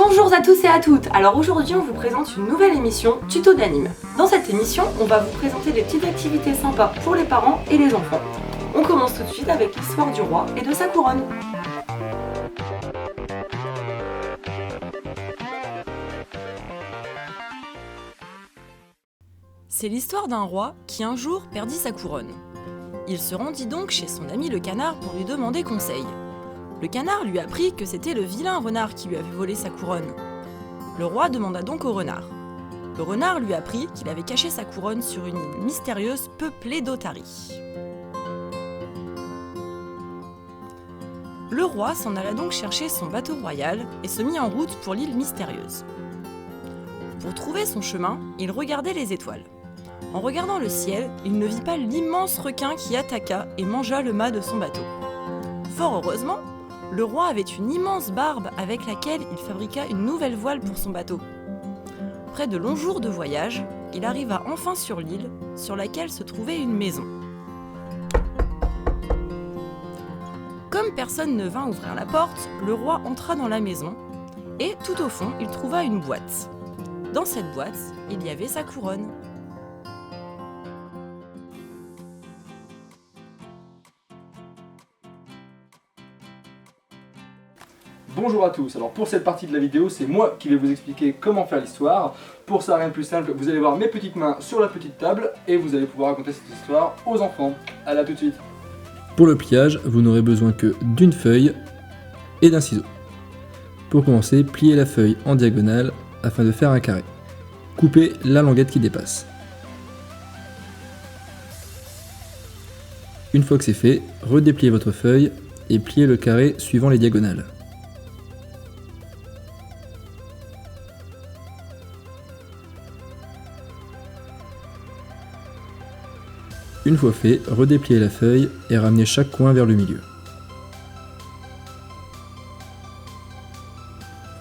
Bonjour à tous et à toutes. Alors aujourd'hui on vous présente une nouvelle émission Tuto d'anime. Dans cette émission on va vous présenter des petites activités sympas pour les parents et les enfants. On commence tout de suite avec l'histoire du roi et de sa couronne. C'est l'histoire d'un roi qui un jour perdit sa couronne. Il se rendit donc chez son ami le canard pour lui demander conseil. Le canard lui apprit que c'était le vilain renard qui lui avait volé sa couronne. Le roi demanda donc au renard. Le renard lui apprit qu'il avait caché sa couronne sur une île mystérieuse peuplée d'otaries. Le roi s'en alla donc chercher son bateau royal et se mit en route pour l'île mystérieuse. Pour trouver son chemin, il regardait les étoiles. En regardant le ciel, il ne vit pas l'immense requin qui attaqua et mangea le mât de son bateau. Fort heureusement, le roi avait une immense barbe avec laquelle il fabriqua une nouvelle voile pour son bateau. Après de longs jours de voyage, il arriva enfin sur l'île, sur laquelle se trouvait une maison. Comme personne ne vint ouvrir la porte, le roi entra dans la maison et, tout au fond, il trouva une boîte. Dans cette boîte, il y avait sa couronne. Bonjour à tous, alors pour cette partie de la vidéo, c'est moi qui vais vous expliquer comment faire l'histoire. Pour ça, rien de plus simple, vous allez voir mes petites mains sur la petite table et vous allez pouvoir raconter cette histoire aux enfants. Allez, à tout de suite. Pour le pliage, vous n'aurez besoin que d'une feuille et d'un ciseau. Pour commencer, pliez la feuille en diagonale afin de faire un carré. Coupez la languette qui dépasse. Une fois que c'est fait, redépliez votre feuille et pliez le carré suivant les diagonales. Une fois fait, redépliez la feuille et ramenez chaque coin vers le milieu.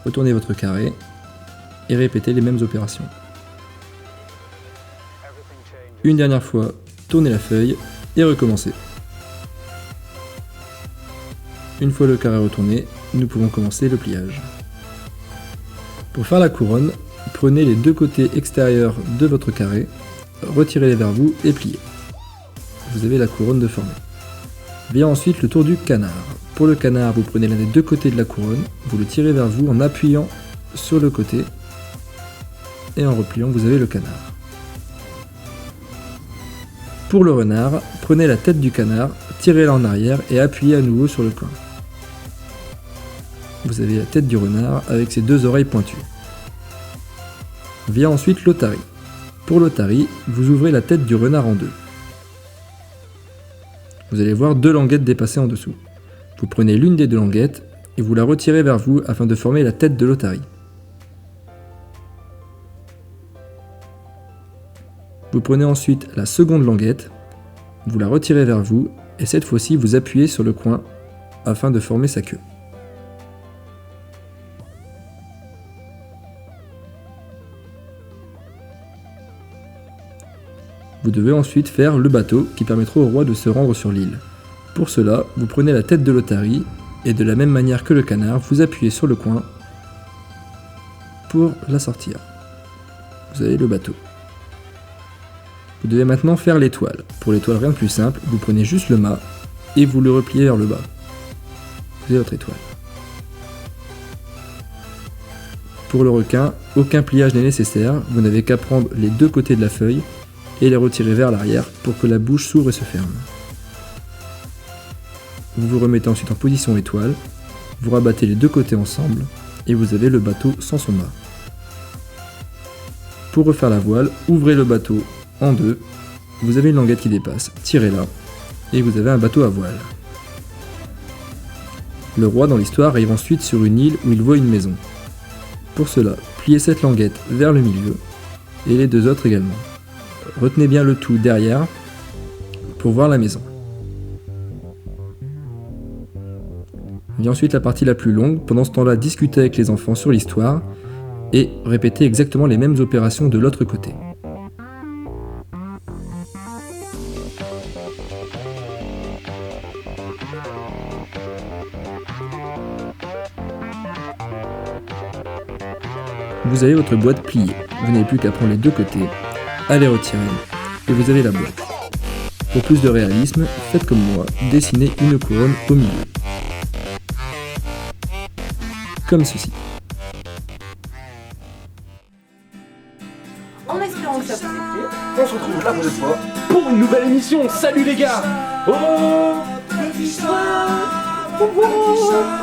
Retournez votre carré et répétez les mêmes opérations. Une dernière fois, tournez la feuille et recommencez. Une fois le carré retourné, nous pouvons commencer le pliage. Pour faire la couronne, prenez les deux côtés extérieurs de votre carré, retirez-les vers vous et pliez. Vous avez la couronne de formée. Vient ensuite le tour du canard. Pour le canard, vous prenez l'un des deux côtés de la couronne, vous le tirez vers vous en appuyant sur le côté et en repliant, vous avez le canard. Pour le renard, prenez la tête du canard, tirez-la en arrière et appuyez à nouveau sur le coin. Vous avez la tête du renard avec ses deux oreilles pointues. Vient ensuite l'otarie. Pour l'otarie, vous ouvrez la tête du renard en deux. Vous allez voir deux languettes dépasser en dessous. Vous prenez l'une des deux languettes et vous la retirez vers vous afin de former la tête de l'otarie. Vous prenez ensuite la seconde languette, vous la retirez vers vous et cette fois-ci vous appuyez sur le coin afin de former sa queue. Vous devez ensuite faire le bateau qui permettra au roi de se rendre sur l'île. Pour cela, vous prenez la tête de l'otarie et de la même manière que le canard, vous appuyez sur le coin pour la sortir. Vous avez le bateau. Vous devez maintenant faire l'étoile. Pour l'étoile, rien de plus simple, vous prenez juste le mât et vous le repliez vers le bas. Vous avez votre étoile. Pour le requin, aucun pliage n'est nécessaire, vous n'avez qu'à prendre les deux côtés de la feuille et les retirer vers l'arrière pour que la bouche s'ouvre et se ferme. Vous vous remettez ensuite en position étoile, vous rabattez les deux côtés ensemble et vous avez le bateau sans son mât. Pour refaire la voile, ouvrez le bateau en deux, vous avez une languette qui dépasse, tirez-la et vous avez un bateau à voile. Le roi dans l'histoire arrive ensuite sur une île où il voit une maison. Pour cela, pliez cette languette vers le milieu et les deux autres également. Retenez bien le tout derrière pour voir la maison. Vient ensuite la partie la plus longue. Pendant ce temps-là, discutez avec les enfants sur l'histoire et répétez exactement les mêmes opérations de l'autre côté. vous avez votre boîte pliée. Vous n'avez plus qu'à prendre les deux côtés, à les retirer, et vous avez la boîte. Pour plus de réalisme, faites comme moi, dessinez une couronne au milieu. Comme ceci. En espérant que ça vous ait plu, On se retrouve la prochaine fois pour une nouvelle émission. Salut les gars. Oh, Au revoir.